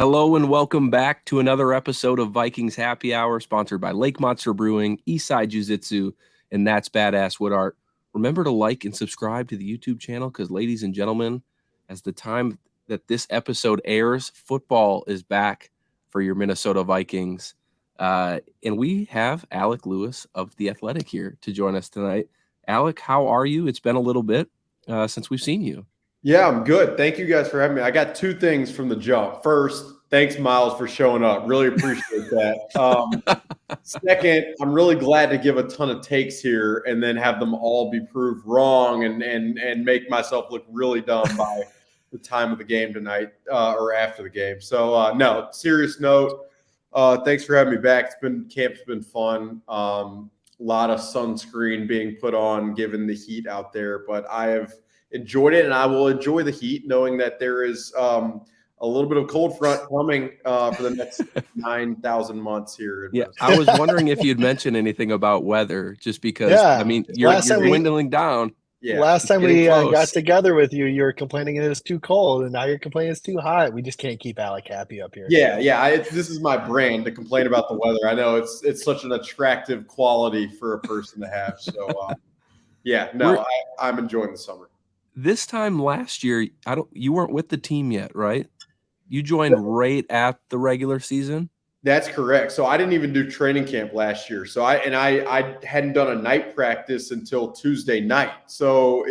Hello and welcome back to another episode of Vikings Happy Hour, sponsored by Lake Monster Brewing, Eastside Jiu-Jitsu, and That's Badass Wood Art. Remember to like and subscribe to the YouTube channel because, ladies and gentlemen, as the time that this episode airs, football is back for your Minnesota Vikings. And we have Alec Lewis of The Athletic here to join us tonight. Alec, how are you? It's been a little bit since we've seen you. Yeah, I'm good. Thank you guys for having me. I got two things from the jump. First, thanks, Myles, for showing up. Really appreciate that. Second, I'm really glad to give a ton of takes here and then have them all be proved wrong and make myself look really dumb by the time of the game tonight or after the game. So, no, serious note. Thanks for having me back. Camp's been fun. A lot of sunscreen being put on given the heat out there, but I have enjoyed it, and I will enjoy the heat knowing that there is a little bit of cold front coming for the next 9,000 months here. Yeah, I was wondering if you'd mention anything about weather, just because, I mean, you're dwindling down. Yeah. Last time we got together with you, you were complaining it was too cold, and now you're complaining it's too hot. We just can't keep Alec happy up here. Yeah. This is my brand to complain about the weather. I know it's such an attractive quality for a person to have. So, I'm enjoying the summer. This time last year, you weren't with the team yet, right? You joined right at the regular season. That's correct. So I didn't even do training camp last year. So I hadn't done a night practice until Tuesday night. So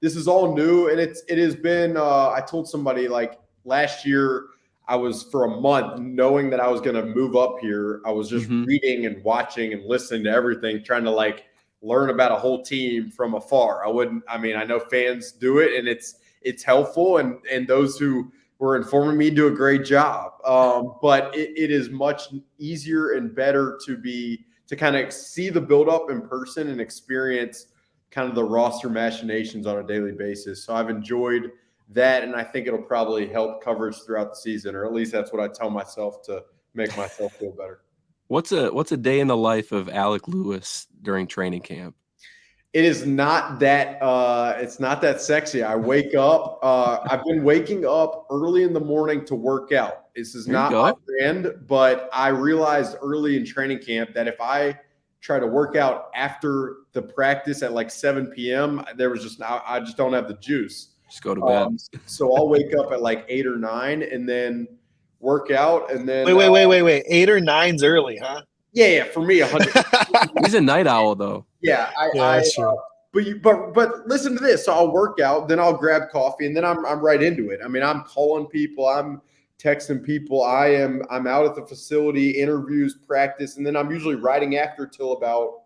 this is all new, and it has been. I told somebody like last year I was for a month knowing that I was going to move up here. I was just reading and watching and listening to everything, trying to learn about a whole team from afar. I know fans do it and it's helpful, and those who were informing me do a great job. But it is much easier and better to kind of see the buildup in person and experience kind of the roster machinations on a daily basis. So I've enjoyed that, and I think it'll probably help coverage throughout the season, or at least that's what I tell myself to make myself feel better. What's a day in the life of Alec Lewis during training camp? It is not that it's not that sexy. I wake up. I've been waking up early in the morning to work out. This is not my brand, but I realized early in training camp that if I try to work out after the practice at like 7 p.m., I just don't have the juice. Just go to bed. So I'll wake up at like 8 or 9 and then work out, and then wait. 8 or 9's early, huh? Yeah. For me, 100. He's a night owl, though. Yeah, that's true. But listen to this. So I'll work out, then I'll grab coffee, and then I'm right into it. I mean, I'm calling people, I'm texting people. I'm out at the facility, interviews, practice, and then I'm usually riding after till about,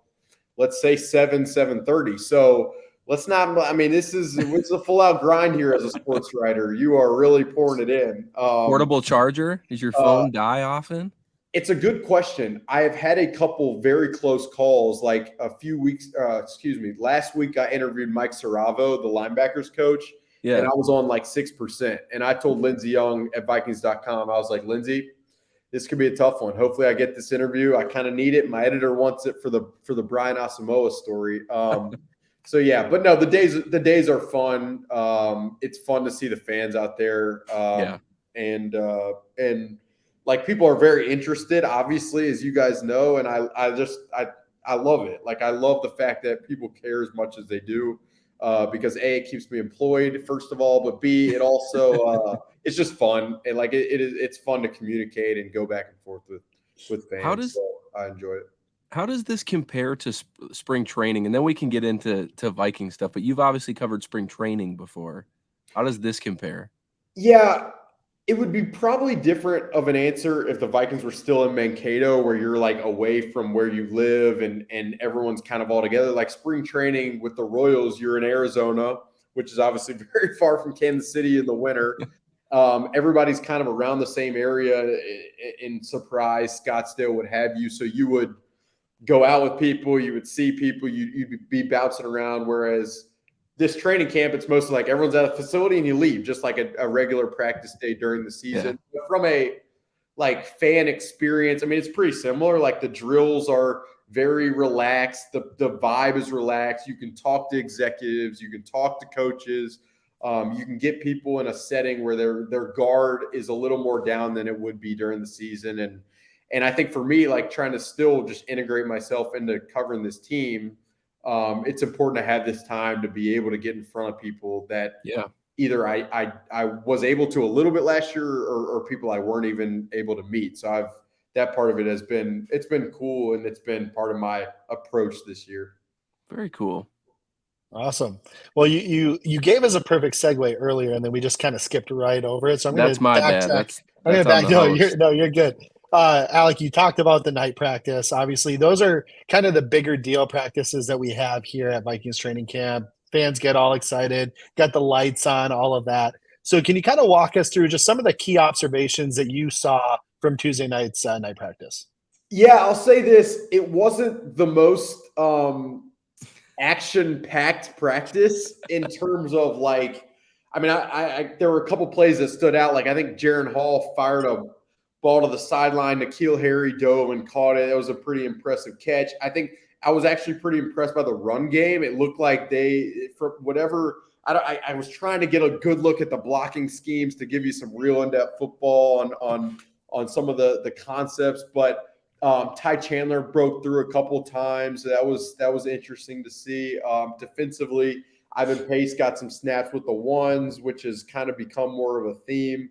let's say 7:30. So let's not. I mean, it's a full out grind here as a sports writer. You are really pouring it in. Portable charger? Does your phone die often? It's a good question. I have had a couple very close calls, like a few weeks. Last week I interviewed Mike Saravo, the linebackers coach, and I was on like 6%. And I told Lindsay Young at Vikings.com, I was like, Lindsay, this could be a tough one. Hopefully I get this interview. I kind of need it. My editor wants it for the Brian Asamoa story. So yeah, but no, the days are fun. It's fun to see the fans out there. And like people are very interested, obviously, as you guys know, and I love it. Like I love the fact that people care as much as they do, because A, it keeps me employed, first of all, but B, it also it's just fun, and like it's fun to communicate and go back and forth with fans. So I enjoy it. How does this compare to spring training? And then we can get into Viking stuff, but you've obviously covered spring training before. How does this compare? Yeah. It would be probably different of an answer if the Vikings were still in Mankato, where you're like away from where you live and everyone's kind of all together. Like spring training with the Royals, you're in Arizona, which is obviously very far from Kansas City in the winter. Everybody's kind of around the same area in Surprise, Scottsdale, what have you. So you would go out with people, you would see people, you'd be bouncing around, whereas this training camp, it's mostly like everyone's at a facility and you leave, just like a regular practice day during the season. Yeah. But from a fan experience, I mean, it's pretty similar. Like the drills are very relaxed. The vibe is relaxed. You can talk to executives. You can talk to coaches. You can get people in a setting where their guard is a little more down than it would be during the season. And I think for me, like trying to still just integrate myself into covering this team, it's important to have this time to be able to get in front of people that either I was able to a little bit last year or people I weren't even able to meet. So that part of it it's been cool, and it's been part of my approach this year. Very cool. Awesome. Well, you gave us a perfect segue earlier, and then we just kind of skipped right over it. So I'm going to bad. That's No, you're good. Alec, you talked about the night practice. Obviously, those are kind of the bigger deal practices that we have here at Vikings training camp. Fans get all excited, got the lights on, all of that. So can you kind of walk us through just some of the key observations that you saw from Tuesday night's night practice? Yeah, I'll say this. It wasn't the most action-packed practice in terms of like, I mean, I there were a couple plays that stood out. Like I think Jaren Hall fired a ball to the sideline. N'Keal Harry dove and caught it. It was a pretty impressive catch. I think I was actually pretty impressed by the run game. It looked like for whatever – I was trying to get a good look at the blocking schemes to give you some real in-depth football on some of the concepts. But Ty Chandler broke through a couple times. That was interesting to see. Defensively, Ivan Pace got some snaps with the ones, which has kind of become more of a theme.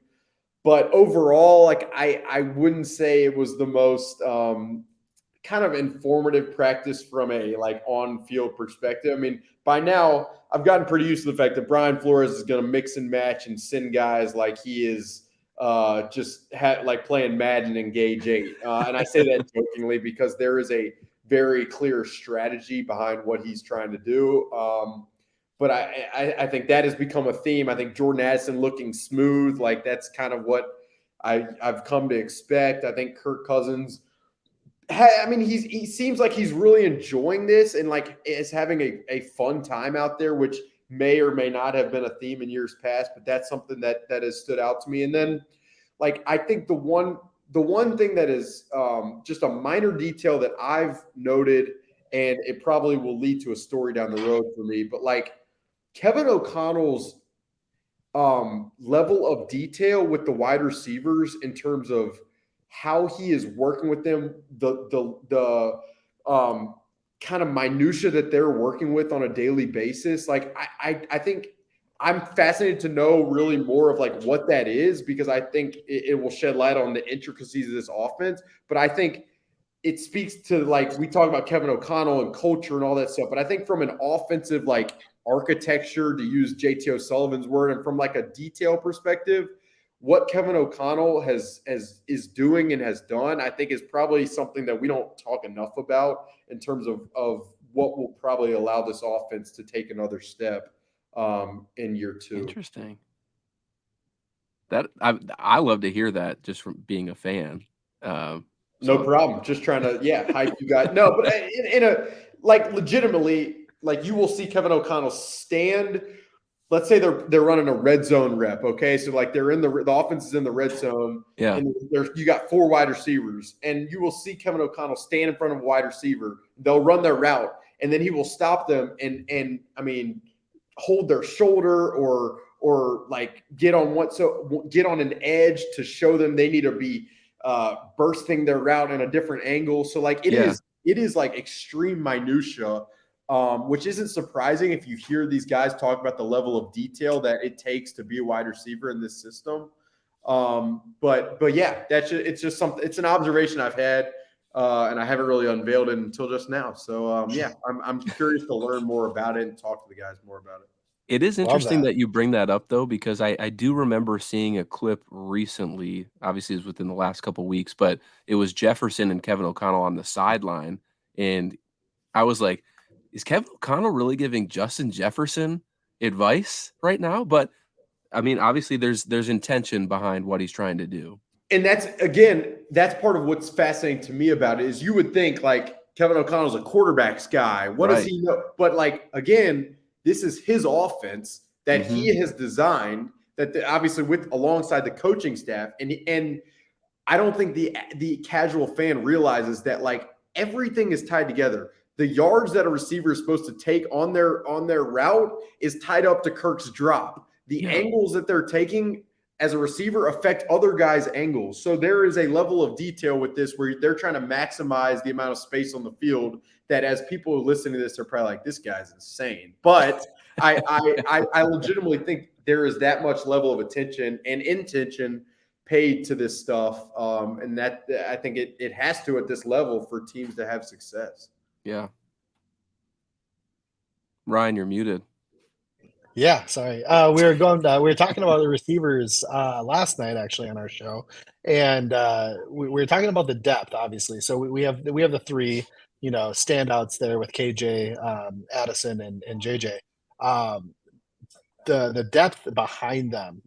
But overall, like I wouldn't say it was the most kind of informative practice from a like on-field perspective. I mean, by now I've gotten pretty used to the fact that Brian Flores is going to mix and match and send guys like he is like playing Madden in Gauge 8. And I say that jokingly because there is a very clear strategy behind what he's trying to do. But I think that has become a theme. I think Jordan Addison looking smooth, like that's kind of what I've come to expect. I think Kirk Cousins, he seems like he's really enjoying this and like is having a fun time out there, which may or may not have been a theme in years past, but that's something that has stood out to me. And then like I think the one thing that is just a minor detail that I've noted, and it probably will lead to a story down the road for me, but like Kevin O'Connell's level of detail with the wide receivers in terms of how he is working with them, the kind of minutia that they're working with on a daily basis. Like I think I'm fascinated to know really more of like what that is, because I think it will shed light on the intricacies of this offense. But I think it speaks to like, we talk about Kevin O'Connell and culture and all that stuff, but I think from an offensive like architecture, to use JT O'Sullivan's word, and from like a detail perspective, what Kevin O'Connell is doing and has done, I think is probably something that we don't talk enough about in terms of what will probably allow this offense to take another step in year 2. Interesting. That I love to hear that just from being a fan. No problem. Just trying to hype you guys. No, but in a like legitimately, like you will see Kevin O'Connell stand. Let's say they're running a red zone rep, okay? So like they're in the offense is in the red zone, and you got 4 wide receivers, and you will see Kevin O'Connell stand in front of a wide receiver. They'll run their route, and then he will stop them and I mean hold their shoulder or like get on an edge to show them they need to be bursting their route in a different angle. So like it is like extreme minutia. Which isn't surprising if you hear these guys talk about the level of detail that it takes to be a wide receiver in this system. But yeah, it's just something. It's an observation I've had, and I haven't really unveiled it until just now. So I'm curious to learn more about it and talk to the guys more about it. It is interesting that you bring that up, though, because I do remember seeing a clip recently. Obviously, it was within the last couple of weeks, but it was Jefferson and Kevin O'Connell on the sideline, and I was like, is Kevin O'Connell really giving Justin Jefferson advice right now? But I mean, obviously there's intention behind what he's trying to do. And that's part of what's fascinating to me about it is you would think like Kevin O'Connell's a quarterbacks guy. What does he know? But like, again, this is his offense that he has designed that obviously alongside the coaching staff. And I don't think the casual fan realizes that like everything is tied together. The yards that a receiver is supposed to take on their route is tied up to Kirk's drop. The angles that they're taking as a receiver affect other guys' angles. So there is a level of detail with this where they're trying to maximize the amount of space on the field that as people listening to this, they're probably like, this guy's insane. But I legitimately think there is that much level of attention and intention paid to this stuff. And that I think it has to at this level for teams to have success. Yeah. Ryan, you're muted. Yeah, sorry. We were talking about the receivers last night actually on our show, and we were talking about the depth, obviously. So we have the three, standouts there with KJ, Addison, and JJ. The depth behind them.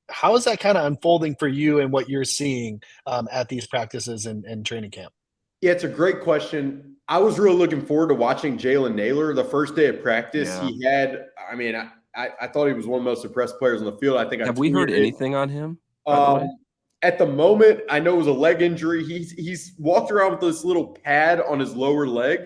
How is that kind of unfolding for you and what you're seeing at these practices and training camp? Yeah, it's a great question. I was really looking forward to watching Jalen Nailor the first day of practice. Yeah. He had, I thought he was one of the most impressed players on the field. I think have we heard anything on him? At the moment, I know it was a leg injury. He's walked around with this little pad on his lower leg,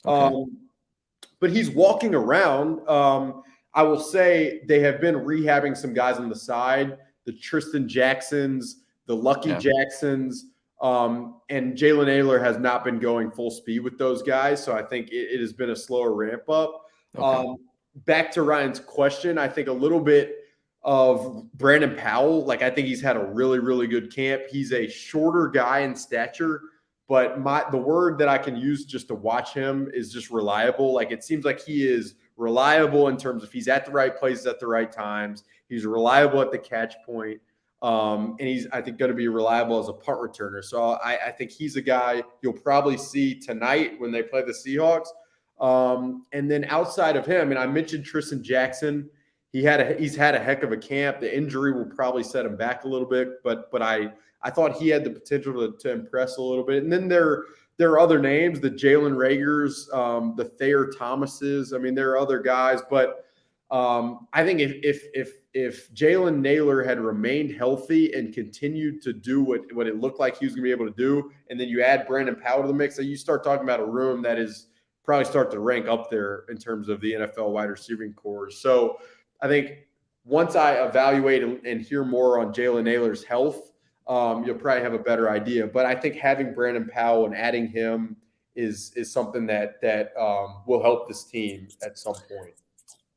but he's walking around. I will say they have been rehabbing some guys on the side, the Tristan Jacksons, the Lucky Jacksons, and Jalen Nailor has not been going full speed with those guys. So I think it has been a slower ramp up. Back to Ryan's question, I think a little bit of Brandon Powell. Like, I think he's had a really, really good camp. He's a shorter guy in stature, but the word that I can use just to watch him is just reliable. Like, it seems like he is reliable in terms of he's at the right places at the right times. He's reliable at the catch point. And he's, I think, going to be reliable as a punt returner. So I think he's a guy you'll probably see tonight when they play the Seahawks. And then outside of him, and I mentioned Tristan Jackson, he's had a heck of a camp. The injury will probably set him back a little bit, but I thought he had the potential to impress a little bit. And then there are other names, the Jalen Ragers, the Thayer Thomases. I mean, there are other guys, but I think if Jalen Nailor had remained healthy and continued to do what it looked like he was going to be able to do, and then you add Brandon Powell to the mix, so you start talking about a room that is probably start to rank up there in terms of the NFL wide receiving corps. So I think once I evaluate and hear more on Jalen Nailor's health, you'll probably have a better idea. But I think having Brandon Powell and adding him is something that will help this team at some point.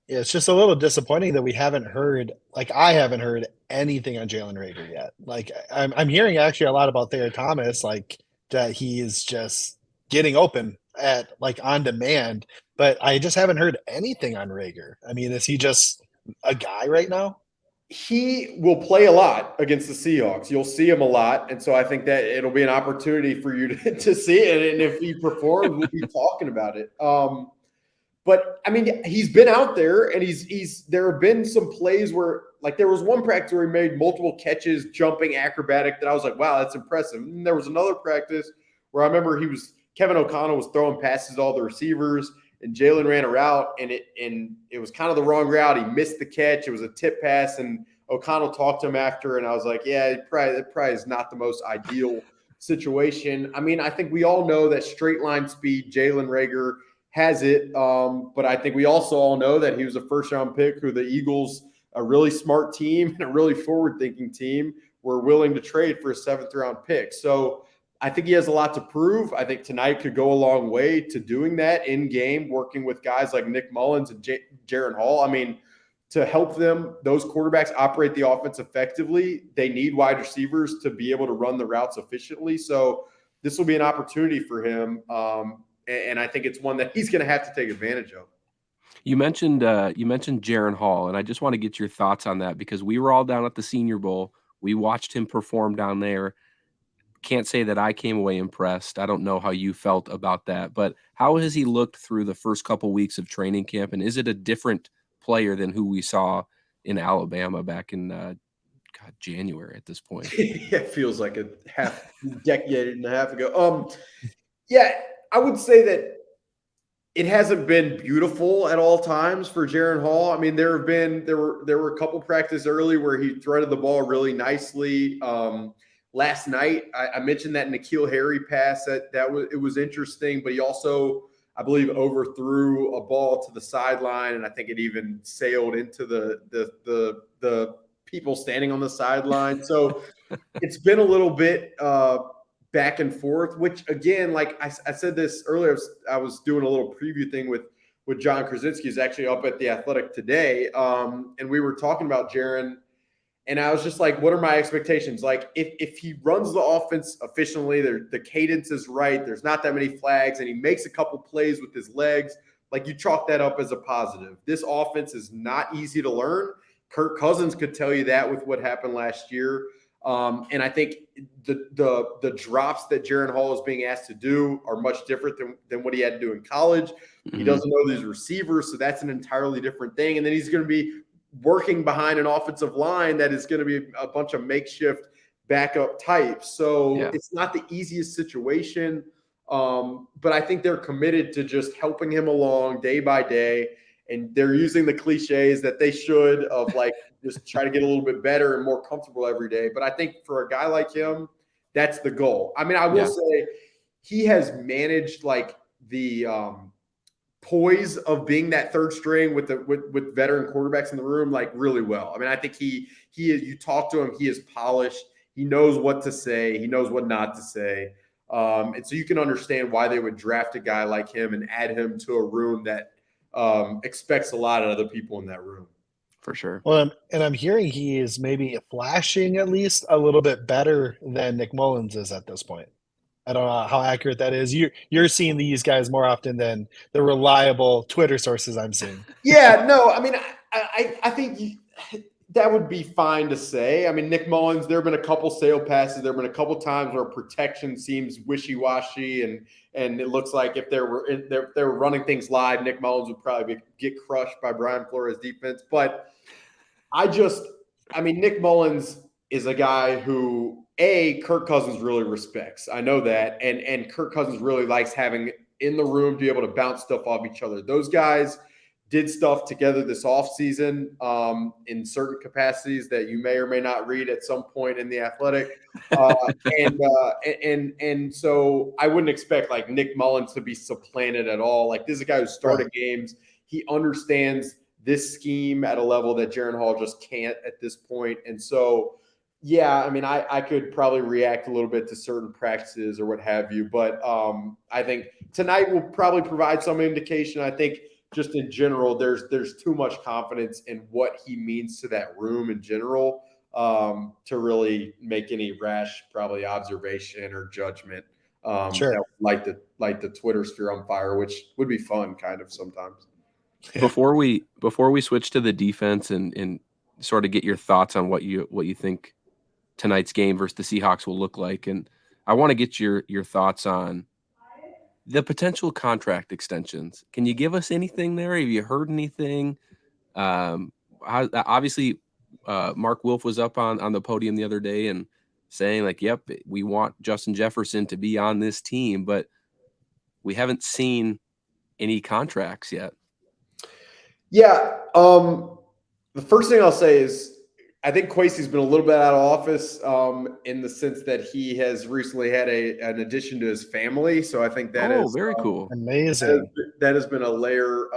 Yeah, it's just a little disappointing that we haven't heard, I haven't heard anything on Jalen Reagor yet. Like, I'm hearing actually a lot about Thayer Thomas, that he is just getting open at on demand, but I just haven't heard anything on Reagor. I mean, is he just a guy right now? He will play a lot against the Seahawks. You'll see him a lot. And so I think that it'll be an opportunity for you to see it. And if he performs, we'll be talking about it. But I mean, he's been out there, and there have been some plays where, there was one practice where he made multiple catches, jumping acrobatic, that I was like, wow, that's impressive. And there was another practice where I remember Kevin O'Connell was throwing passes to all the receivers, and Jalen ran a route, and it was kind of the wrong route. He missed the catch. It was a tip pass, and O'Connell talked to him after, and I was like, yeah, it probably is not the most ideal situation. I mean, I think we all know that straight line speed, Jalen Reagor has it, but I think we also all know that he was a first-round pick who the Eagles, a really smart team and a really forward-thinking team, were willing to trade for a seventh-round pick. So I think he has a lot to prove. I think tonight could go a long way to doing that in game, working with guys like Nick Mullins and Jaren Hall. I mean, to help them, those quarterbacks operate the offense effectively, they need wide receivers to be able to run the routes efficiently. So this will be an opportunity for him, and I think it's one that he's going to have to take advantage of. You mentioned Jaren Hall, and I just want to get your thoughts on that because we were all down at the Senior Bowl. We watched him perform down there. Can't say that I came away impressed. I don't know how you felt about that, but how has he looked through the first couple weeks of training camp, and is it a different player than who we saw in Alabama back in January at this point? It feels like a decade and a half ago. Yeah, I would say that it hasn't been beautiful at all times for Jaren Hall. I mean, there were a couple practices early where he threaded the ball really nicely. Last night, I mentioned that N'Keal Harry pass it was interesting, but he also I believe, overthrew a ball to the sideline, and I think it even sailed into the people standing on the sideline. So it's been a little bit back and forth, which again, like I said this earlier, I was doing a little preview thing with John Krasinski, who's actually up at The Athletic today. And we were talking about Jaren, and I was just like, what are my expectations? Like if he runs the offense efficiently, the cadence is right, there's not that many flags, and he makes a couple plays with his legs, like you chalk that up as a positive. This offense is not easy to learn. Kirk Cousins could tell you that with what happened last year. And I think the drops that Jaren Hall is being asked to do are much different than what he had to do in college. Mm-hmm. He doesn't know these receivers, so that's an entirely different thing. And then he's going to be working behind an offensive line that is going to be a bunch of makeshift backup types. So It's not the easiest situation, but I think they're committed to just helping him along day by day. And they're using the cliches that they should of like just try to get a little bit better and more comfortable every day. But I think for a guy like him, that's the goal. I mean, I will say he has managed like the poise of being that third string with veteran quarterbacks in the room like really well. I mean, I think he is, you talk to him, he is polished. He knows what to say. He knows what not to say. And so you can understand why they would draft a guy like him and add him to a room that expects a lot of other people in that room. For sure. Well, and I'm hearing he is maybe flashing at least a little bit better than Nick Mullins is at this point. I don't know how accurate that is. You're seeing these guys more often than the reliable Twitter sources I'm seeing. Yeah, no, I mean, I think that would be fine to say. I mean, Nick Mullins, there have been a couple sail passes. There have been a couple times where protection seems wishy-washy, and it looks like if they were running things live, Nick Mullins would probably get crushed by Brian Flores' defense. But I mean, Nick Mullins is a guy who, Kirk Cousins really respects. I know that. And Kirk Cousins really likes having in the room to be able to bounce stuff off each other. Those guys did stuff together this offseason in certain capacities that you may or may not read at some point in The Athletic. And so I wouldn't expect like Nick Mullins to be supplanted at all. Like this is a guy who started games. He understands this scheme at a level that Jaren Hall just can't at this point. And so, yeah, I mean, I could probably react a little bit to certain practices or what have you, but I think tonight will probably provide some indication. I think just in general, there's too much confidence in what he means to that room in general to really make any rash, probably observation or judgment. Sure. That would light the Twitter sphere on fire, which would be fun kind of sometimes. Before we switch to the defense and sort of get your thoughts on what you think tonight's game versus the Seahawks will look like, and I want to get your thoughts on the potential contract extensions. Can you give us anything there? Have you heard anything? Obviously, Mark Wilf was up on the podium the other day and saying like, "Yep, we want Justin Jefferson to be on this team," but we haven't seen any contracts yet. Yeah. The first thing I'll say is I think Kwesi's been a little bit out of office in the sense that he has recently had an addition to his family. So I think that is very cool. Amazing. That has been a layer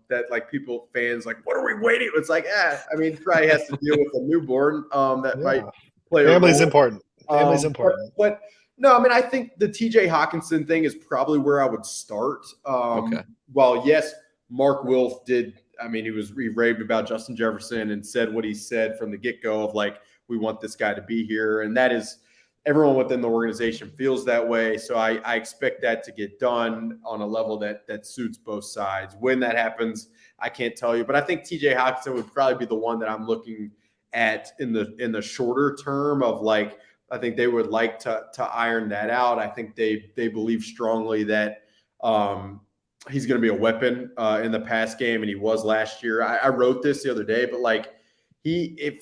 that like fans like, what are we waiting? It's like, I mean, probably has to deal with a newborn that might play Family's a role. important. Family's important. But no, I mean, I think the TJ Hawkinson thing is probably where I would start. While yes, Mark Wilf did. I mean, he raved about Justin Jefferson and said what he said from the get-go of like, we want this guy to be here. And that is everyone within the organization feels that way. So I expect that to get done on a level that suits both sides. When that happens, I can't tell you, but I think TJ Hawkinson would probably be the one that I'm looking at in the shorter term of like, I think they would like to iron that out. I think they believe strongly that, he's going to be a weapon in the pass game, and he was last year. I wrote this the other day, but like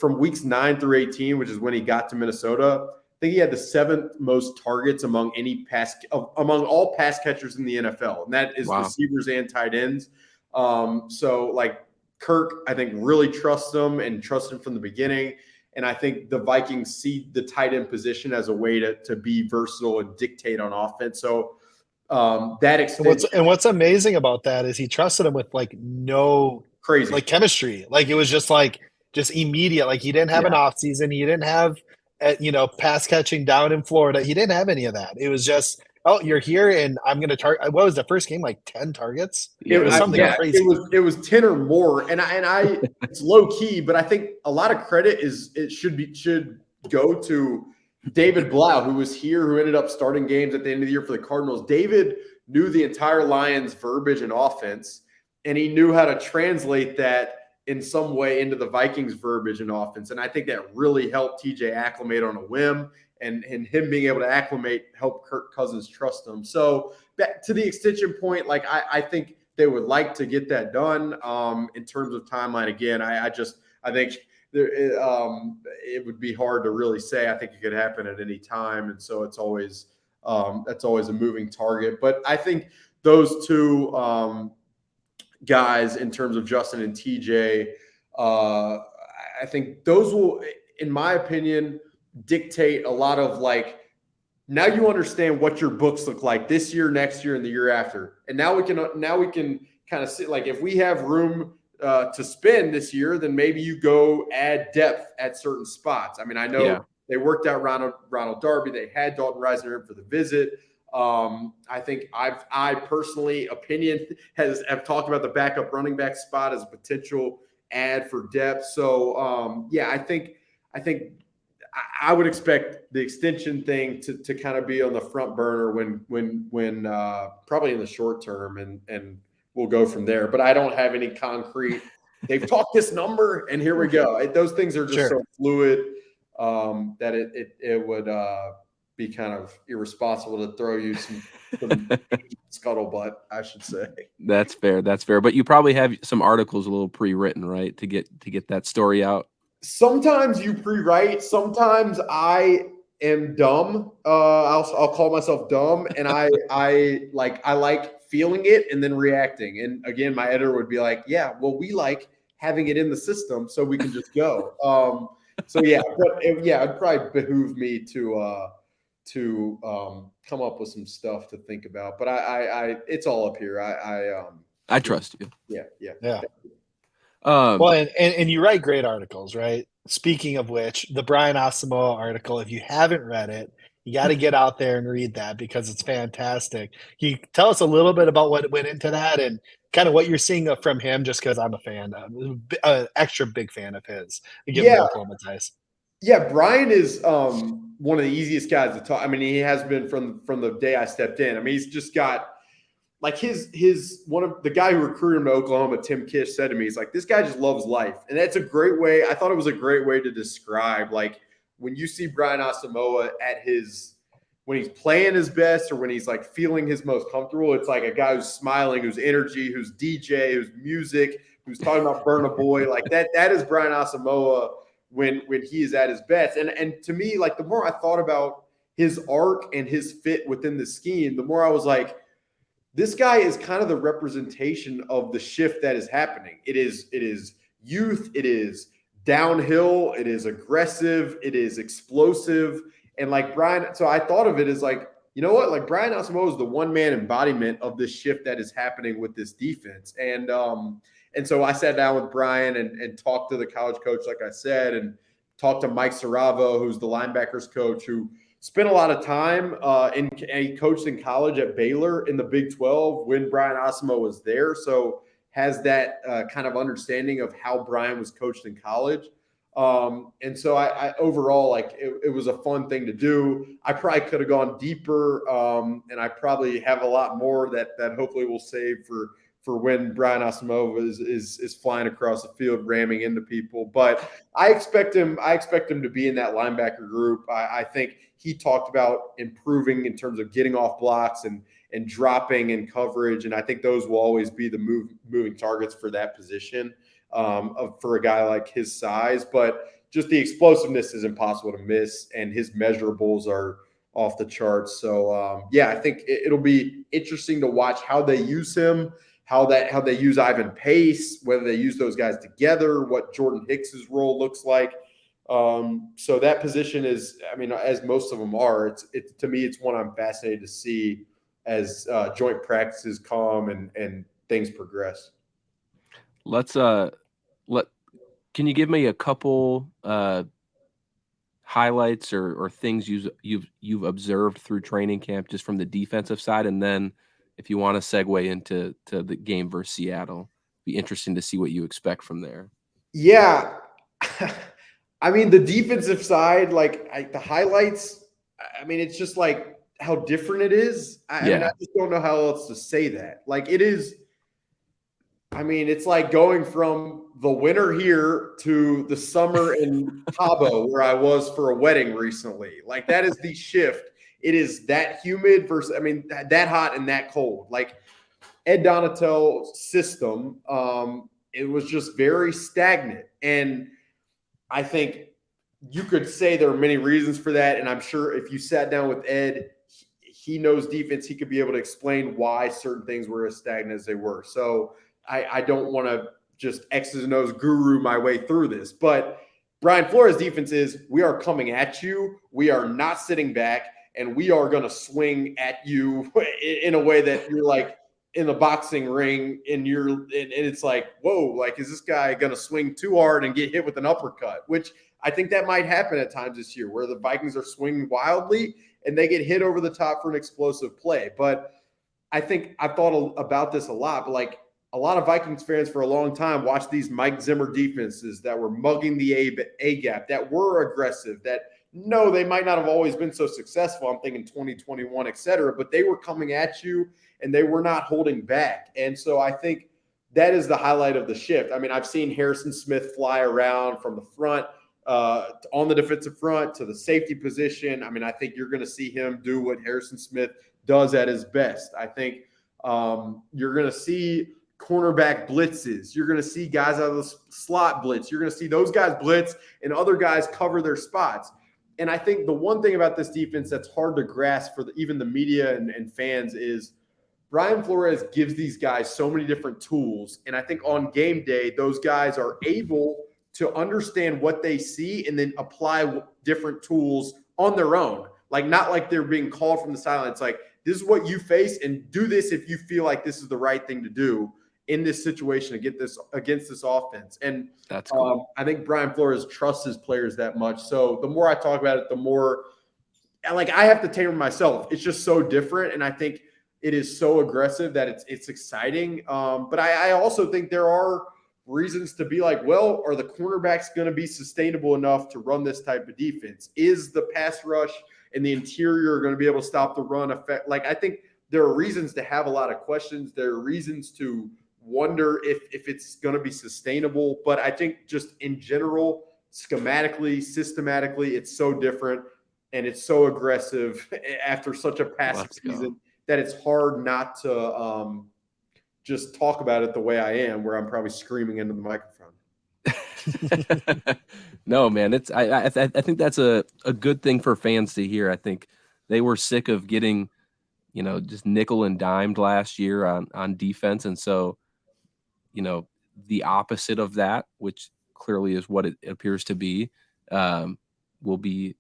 from weeks 9 through 18, which is when he got to Minnesota, I think he had the 7th most targets among all pass catchers in the NFL, and that is receivers and tight ends. So like Kirk, I think really trusts him and trusted him from the beginning. And I think the Vikings see the tight end position as a way to be versatile and dictate on offense. So That extension. And what's amazing about that is he trusted him with like no Crazy chemistry. Like it was just immediate. Like he didn't have an off season. He didn't have pass catching down in Florida. He didn't have any of that. It was just, oh, you're here and I'm going to target. What was the first game? Like 10 targets? It was something crazy. It was 10 or more. And I it's low key, but I think a lot of credit should go to David Blau, who was here, who ended up starting games at the end of the year for the Cardinals. David knew the entire Lions verbiage and offense, and he knew how to translate that in some way into the Vikings verbiage and offense. And I think that really helped TJ acclimate on a whim, and him being able to acclimate helped Kirk Cousins trust him. So back to the extension point, like I think they would like to get that done. In terms of timeline, again, I think it would be hard to really say. I think it could happen at any time, and so it's always that's always a moving target. But I think those two guys, in terms of Justin and TJ, I think those will, in my opinion, dictate a lot of like, now you understand what your books look like this year, next year, and the year after. And now we can kind of see, like, if we have room to spend this year, then maybe you go add depth at certain spots. I mean, I know they worked out Ronald Darby. They had Dalton Reisner in for the visit. I think I personally have talked about the backup running back spot as a potential add for depth. So I think I would expect the extension thing to kind of be on the front burner when probably in the short term, and we'll go from there. But I don't have any concrete. They've talked this number, and here we go. Those things are just so fluid that it would be kind of irresponsible to throw you some scuttlebutt, I should say. That's fair. But you probably have some articles a little pre-written, right, to get that story out. Sometimes you pre-write. Sometimes I am dumb. I'll call myself dumb, and I like feeling it and then reacting. And again, my editor would be like, "Yeah, well, we like having it in the system so we can just go." It'd probably behoove me to come up with some stuff to think about. But I it's all up here. I trust you. Yeah. Well, and you write great articles, right? Speaking of which, the Brian Asamoa article, if you haven't read it, you got to get out there and read that because it's fantastic. Can you tell us a little bit about what went into that and kind of what you're seeing from him, just because I'm a fan, extra big fan of his. Give him Oklahoma ties. Yeah, Brian is one of the easiest guys to talk. I mean, he has been from the day I stepped in. I mean, he's just got like his one of the guy who recruited him to Oklahoma, Tim Kish, said to me, he's like, this guy just loves life. And that's a great way. I thought it was a great way to describe, like, when you see Brian Asamoa when he's playing his best or when he's like feeling his most comfortable, it's like a guy who's smiling, who's energy, who's DJ, who's music, who's talking about Burn a Boy. Like that is Brian Asamoa when he is at his best. And to me, like, the more I thought about his arc and his fit within the scheme, the more I was like, this guy is kind of the representation of the shift that is happening. It is youth. It is downhill. It is aggressive. It is explosive. And like Brian, so I thought of it as like, you know what? Like, Brian Asamoah is the one-man embodiment of this shift that is happening with this defense. And so I sat down with Brian and talked to the college coach, like I said, and talked to Mike Saravo, who's the linebackers coach, who spent a lot of time he coached in college at Baylor in the Big 12 when Brian Asamoah was there. So has that kind of understanding of how Brian was coached in college. And so I overall, like, it was a fun thing to do. I probably could have gone deeper, and I probably have a lot more that hopefully we'll save for when Brian Asamoah is flying across the field, ramming into people. But I expect him to be in that linebacker group. I think he talked about improving in terms of getting off blocks and dropping in coverage. And I think those will always be the moving targets for that position. For a guy like his size, but just the explosiveness is impossible to miss, and his measurables are off the charts. So I think it'll be interesting to watch how they use him, how they use Ivan Pace, whether they use those guys together, what Jordan Hicks's role looks like. So that position is, I mean, as most of them are, it's to me, it's one I'm fascinated to see as joint practices come and things progress. Can you give me a couple highlights or things you've observed through training camp just from the defensive side, and then if you want to segue into the game versus Seattle, be interesting to see what you expect from there. Yeah, I mean the defensive side, like the highlights. I mean it's just like how different it is. I mean I just don't know how else to say that. Like it is. I mean, it's like going from the winter here to the summer in Cabo, where I was for a wedding recently. Like that is the shift. It is that humid versus, I mean, that hot and that cold. Like Ed Donatel's system, it was just very stagnant. And I think you could say there are many reasons for that. And I'm sure if you sat down with Ed, he knows defense. He could be able to explain why certain things were as stagnant as they were. So I don't want to just X's and O's guru my way through this, but Brian Flores' defense is we are coming at you. We are not sitting back, and we are going to swing at you in a way that you're like in the boxing ring and it's like, whoa, like, is this guy going to swing too hard and get hit with an uppercut? Which I think that might happen at times this year where the Vikings are swinging wildly and they get hit over the top for an explosive play. But I think I've thought about this a lot, but like, a lot of Vikings fans for a long time watched these Mike Zimmer defenses that were mugging the A gap, that were aggressive, that no, they might not have always been so successful. I'm thinking 2021, et cetera, but they were coming at you and they were not holding back. And so I think that is the highlight of the shift. I mean, I've seen Harrison Smith fly around from the front on the defensive front to the safety position. I mean, I think you're going to see him do what Harrison Smith does at his best. I think you're going to see cornerback blitzes. You're going to see guys out of the slot blitz. You're going to see those guys blitz and other guys cover their spots. And I think the one thing about this defense that's hard to grasp for even the media and fans is Brian Flores gives these guys so many different tools. And I think on game day, those guys are able to understand what they see and then apply different tools on their own. Like, not like they're being called from the sidelines. Like, this is what you face and do this if you feel like this is the right thing to do in this situation to get this against this offense. And that's cool. I think Brian Flores trusts his players that much. So the more I talk about it, the more like I have to tamer myself. It's just so different. And I think it is so aggressive that it's exciting. But I also think there are reasons to be like, well, are the cornerbacks going to be sustainable enough to run this type of defense? Is the pass rush and the interior going to be able to stop the run effect? Like, I think there are reasons to have a lot of questions. There are reasons to wonder if it's going to be sustainable. But I think just in general, schematically, systematically, it's so different and it's so aggressive after such a passive season that it's hard not to just talk about it the way I am, where I'm probably screaming into the microphone. No, man, I think that's a good thing for fans to hear. I think they were sick of getting, just nickel and dimed last year on defense. And so, the opposite of that, which clearly is what it appears to be, will be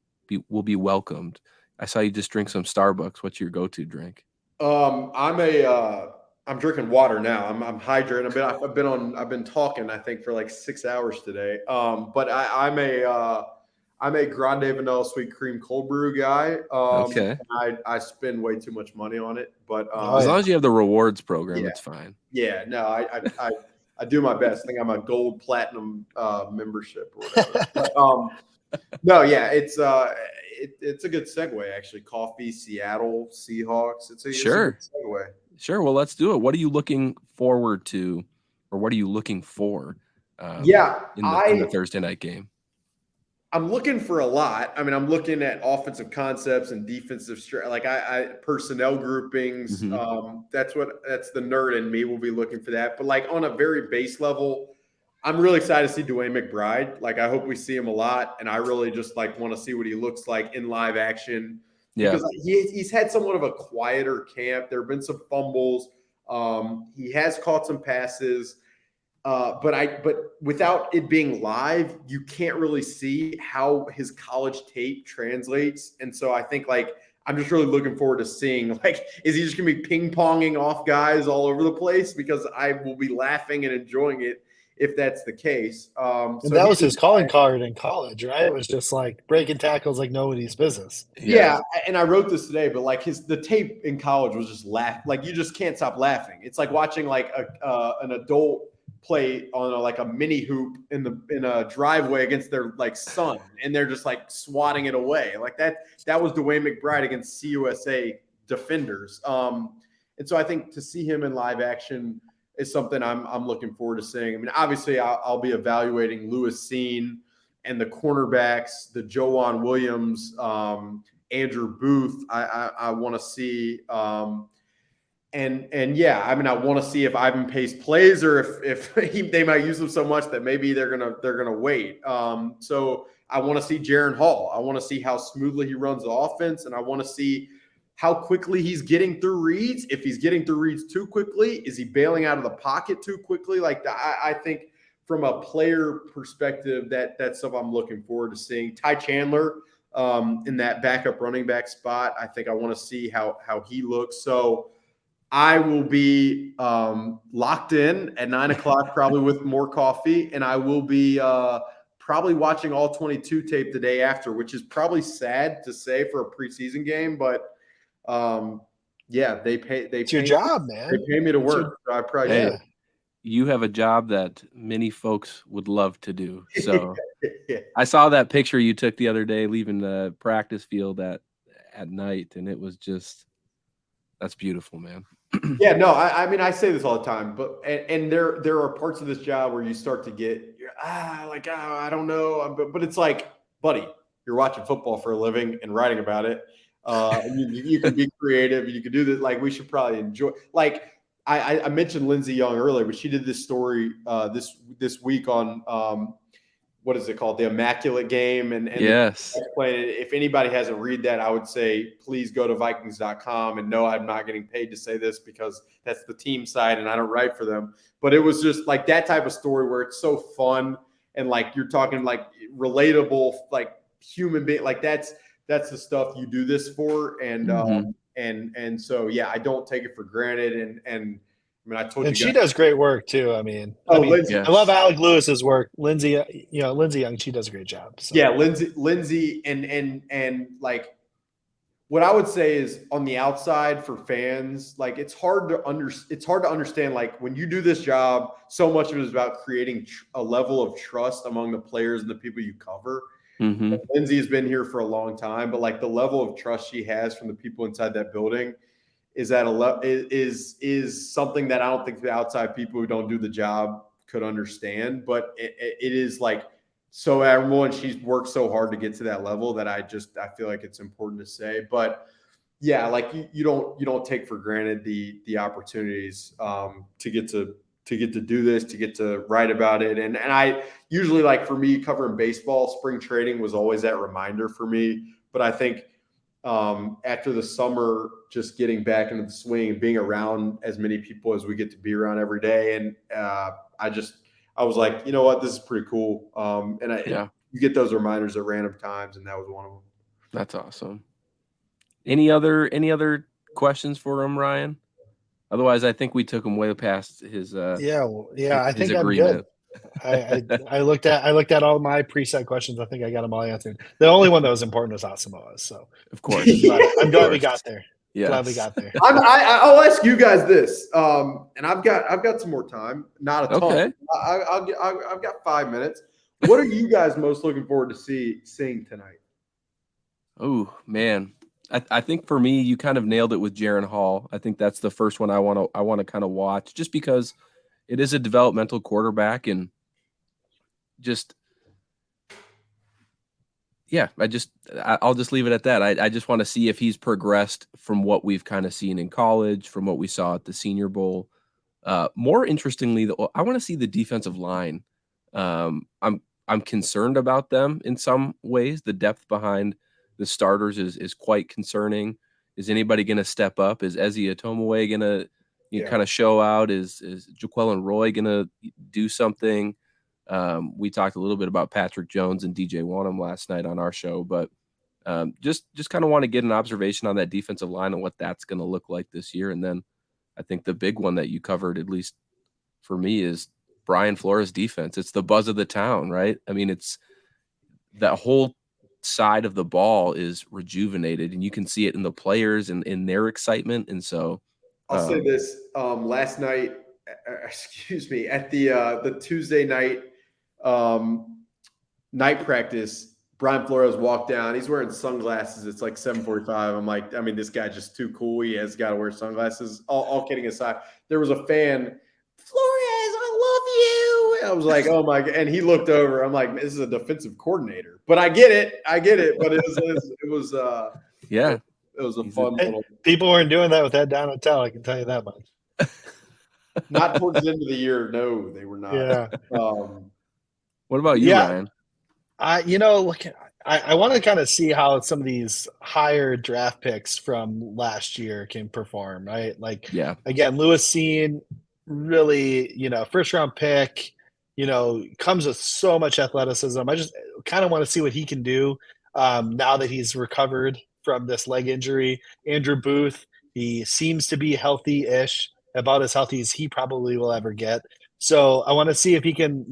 welcomed. I saw you just drink some Starbucks. What's your go-to drink? I'm drinking water now. I'm hydrating. I've been talking, I think, for like 6 hours today. But I'm a grande vanilla sweet cream cold brew guy. Okay. I spend way too much money on it, but as long as you have the rewards program, it's fine. Yeah, no, I do my best. I think I'm a gold platinum membership or whatever. But, no, yeah, it's a good segue actually. Coffee, Seattle Seahawks. It's a good segue. Sure. Well, let's do it. What are you looking forward to, or what are you looking for? In the Thursday night game. I'm looking for a lot. I mean, I'm looking at offensive concepts and defensive personnel groupings. Mm-hmm. That's the nerd in me will be looking for that. But like on a very base level, I'm really excited to see Dwayne McBride. Like, I hope we see him a lot, and I really just like want to see what he looks like in live action. Yeah, because he's had somewhat of a quieter camp. There have been some fumbles. He has caught some passes. But without it being live, you can't really see how his college tape translates. And so I think like I'm just really looking forward to seeing, like, is he just going to be ping-ponging off guys all over the place? Because I will be laughing and enjoying it if that's the case. And that was his calling card in college, right? It was just like breaking tackles like nobody's business. Yeah, and I wrote this today, but like the tape in college was just like you just can't stop laughing. It's like watching like an adult play on a mini hoop in a driveway against their like son, and they're just like swatting it away like that. That was Dwayne McBride against CUSA defenders. And so I think to see him in live action is something I'm looking forward to seeing. I mean, obviously I'll be evaluating Lewis Seen and the cornerbacks, the Joanne Williams, Andrew Booth. I want to see, and yeah, I mean, I want to see if Ivan Pace plays or if they might use him so much that maybe they're gonna wait. So I want to see Jaren Hall. I want to see how smoothly he runs the offense, and I want to see how quickly he's getting through reads. If he's getting through reads too quickly, is he bailing out of the pocket too quickly? Like I think from a player perspective, that's stuff I'm looking forward to seeing. Ty Chandler in that backup running back spot, I think I want to see how he looks. So I will be locked in at 9 o'clock, probably with more coffee, and I will be probably watching all 22 tape the day after, which is probably sad to say for a preseason game, but yeah, it's your job, man. They pay me to work. So I probably you have a job that many folks would love to do. So I saw that picture you took the other day leaving the practice field at night, and it was just that's beautiful, man. Yeah, no, I mean, I say this all the time, but and there are parts of this job where you start to get I don't know, but it's like, buddy, you're watching football for a living and writing about it. You can be creative. You can do this. Like, we should probably enjoy. Like, I mentioned Lindsay Young earlier, but she did this story this week on what is it called, the Immaculate Game, and yes, if anybody hasn't read that, I would say please go to Vikings.com. And no, I'm not getting paid to say this because that's the team side and I don't write for them. But it was just like that type of story where it's so fun and like you're talking like relatable, like human being, like that's the stuff you do this for. And and so yeah, I don't take it for granted. And I mean, I told you. And she does great work too. I mean, Lindsay, I love Alec Lewis's work. Lindsay Young, she does a great job. So. Yeah, Lindsay, and like, what I would say is on the outside for fans, like it's hard to understand. Like when you do this job, so much of it is about creating a level of trust among the players and the people you cover. Mm-hmm. Lindsay has been here for a long time, but like the level of trust she has from the people inside that building is something that I don't think the outside people who don't do the job could understand. But it is like so admirable, and she's worked so hard to get to that level that I feel like it's important to say. But yeah, like you don't take for granted the opportunities to get to do this, to get to write about it. And I usually, like for me covering baseball, spring training was always that reminder for me. But I think after the summer, just getting back into the swing and being around as many people as we get to be around every day. And I was like, you know what, this is pretty cool. You get those reminders at random times, and that was one of them. That's awesome. Any other questions for him, Ryan? Otherwise, I think we took him way past his I think agreement. I'm good. I looked at all my preset questions. I think I got them all answered. The only one that was important was Asamoa. So of course, I'm glad we got there. Yes. Glad we got there. I'll ask you guys this, and I've got some more time. Not a ton. Okay. I've got 5 minutes. What are you guys most looking forward to seeing tonight? Oh man, I think for me, you kind of nailed it with Jaren Hall. I think that's the first one I want to kind of watch, just because it is a developmental quarterback, and just yeah, I'll just leave it at that. I just want to see if he's progressed from what we've kind of seen in college, from what we saw at the Senior Bowl. More interestingly, I want to see the defensive line. I'm concerned about them in some ways. The depth behind the starters is quite concerning. Is anybody going to step up? Is Ezzy Atomaway going to kind of show out? Is Jaquelin Roy going to do something? We talked a little bit about Patrick Jones and DJ Wanham last night on our show, but Just kind of want to get an observation on that defensive line and what that's going to look like this year. And then I think the big one that you covered, at least for me, is Brian Flores' defense. It's the buzz of the town, right? I mean, it's that whole side of the ball is rejuvenated, and you can see it in the players and in their excitement. And so I'll say this, last night, at the Tuesday night night practice, Brian Flores walked down. He's wearing sunglasses. It's like 7:45. I'm like, I mean, this guy's just too cool. He has got to wear sunglasses. All kidding aside, there was a fan, Flores, I love you. I was like, oh my God. And he looked over. I'm like, this is a defensive coordinator. But I get it. But it was a fun little. People weren't doing that with Ed Donatel, I can tell you that much. Not towards the end of the year. No, they were not. Yeah. What about you, Ryan? I want to kind of see how some of these higher draft picks from last year can perform, right? Like, again, Lewis Cine, really, first round pick, comes with so much athleticism. I just kind of want to see what he can do now that he's recovered from this leg injury. Andrew Booth, he seems to be healthy-ish, about as healthy as he probably will ever get. So I want to see if he can,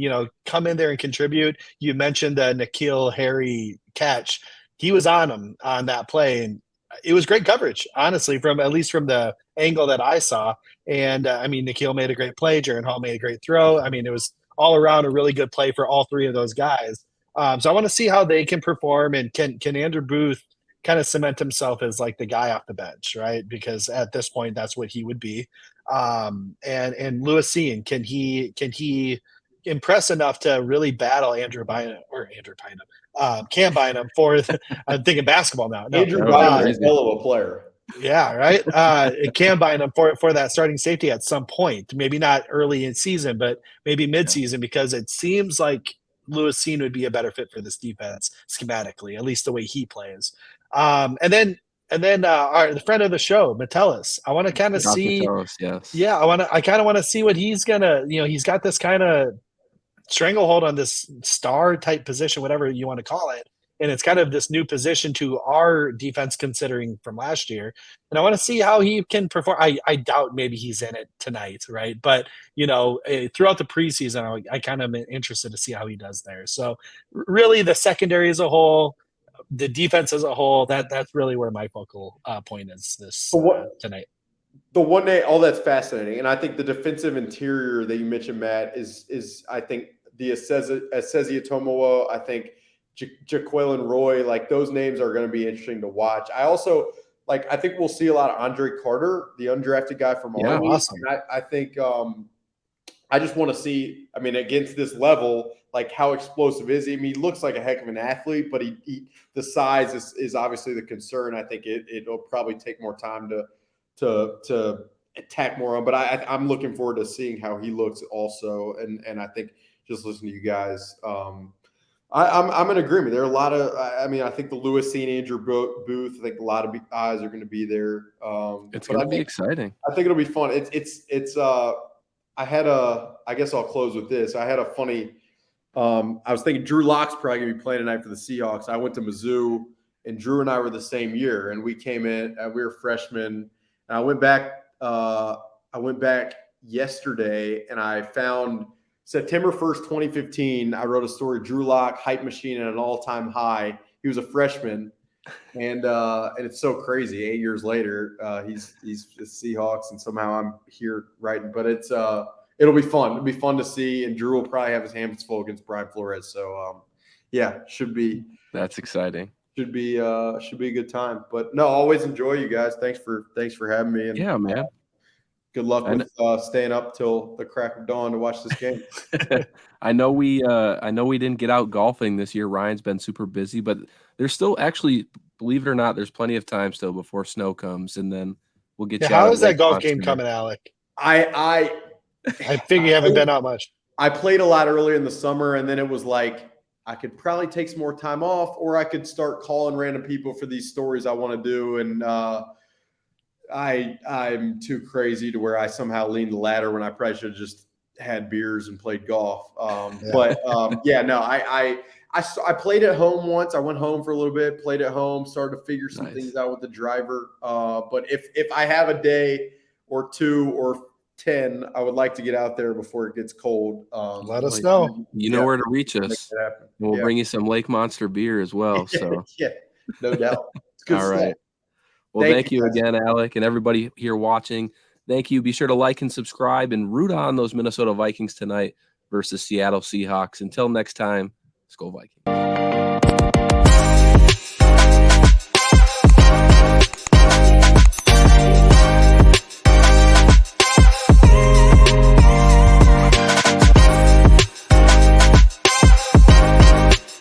come in there and contribute. You mentioned the N'Keal Harry catch. He was on him on that play, and it was great coverage, honestly, at least from the angle that I saw. And N'Keal made a great play. Jaren Hall made a great throw. I mean, it was all around a really good play for all three of those guys. So I want to see how they can perform, and can Andrew Booth kind of cement himself as like the guy off the bench, right? Because at this point, that's what he would be. And Lewis Cine, can he impress enough to really battle Cam Bynum for I'm thinking basketball now. No, Andrew Bynum is a hell of a player. Yeah, right. Cam Bynum for that starting safety at some point, maybe not early in season, but maybe mid-season, because it seems like Lewis Cine would be a better fit for this defense schematically, at least the way he plays. And then the friend of the show, Metellus. I want to kind of see. Metellus, yes. Yeah, I kind of want to see what he's gonna. He's got this kind of stranglehold on this star type position, whatever you want to call it, and it's kind of this new position to our defense considering from last year. And I want to see how he can perform. I doubt maybe he's in it tonight, right? But throughout the preseason, I kind of am interested to see how he does there. So really, the secondary as a whole, the defense as a whole, that's really where my focal point is this tonight. The one day, that's fascinating, and I think the defensive interior that you mentioned, Matt, is I think the Asezi Asamoa, I think Jaquelin Roy, like those names are going to be interesting to watch. I also I think we'll see a lot of Andre Carter, the undrafted guy from Army. Awesome. And I think I just want to see, against this level, how explosive is he? He looks like a heck of an athlete, but the size is obviously the concern. I think it'll probably take more time to attack more on, but I'm looking forward to seeing how he looks also. And I think just listening to you guys, I'm in agreement. There are a lot of, I think the Lewis Cine, Andrew Booth, I think a lot of eyes are going to be there. It's going to be exciting. I think it'll be fun. I guess I'll close with this. I had a funny, I was thinking Drew Lock's probably going to be playing tonight for the Seahawks. I went to Mizzou, and Drew and I were the same year, and we came in, we were freshmen. And I went back yesterday, and I found September 1st, 2015, I wrote a story, Drew Lock, hype machine at an all-time high. He was a freshman, and it's so crazy. 8 years later, he's the Seahawks, and somehow I'm here writing. But it'll be fun. It'll be fun to see, and Drew will probably have his hands full against Brian Flores. So, should be. That's exciting. Should be a good time. But no, always enjoy you guys. Thanks for having me. And, yeah, man. Good luck with staying up till the crack of dawn to watch this game. I know we didn't get out golfing this year. Ryan's been super busy, but there's still actually, believe it or not, there's plenty of time still before snow comes, and then we'll get you out. How is that golf game coming, Alec? I figure you haven't been out much. I played a lot earlier in the summer, and then it was like I could probably take some more time off, or I could start calling random people for these stories I want to do. And I'm too crazy to where I somehow lean the ladder when I probably should have just had beers and played golf. I played at home once. I went home for a little bit, played at home, started to figure some things out with the driver. But if I have a day or 2 or 10, I would like to get out there before it gets cold. Let us know. You know where to reach us. And we'll bring you some Lake Monster beer as well. So no doubt. It's good all stuff. right. Well, thank you again, Alec, and everybody here watching. Thank you. Be sure to like and subscribe and root on those Minnesota Vikings tonight versus Seattle Seahawks. Until next time, let's go Vikings.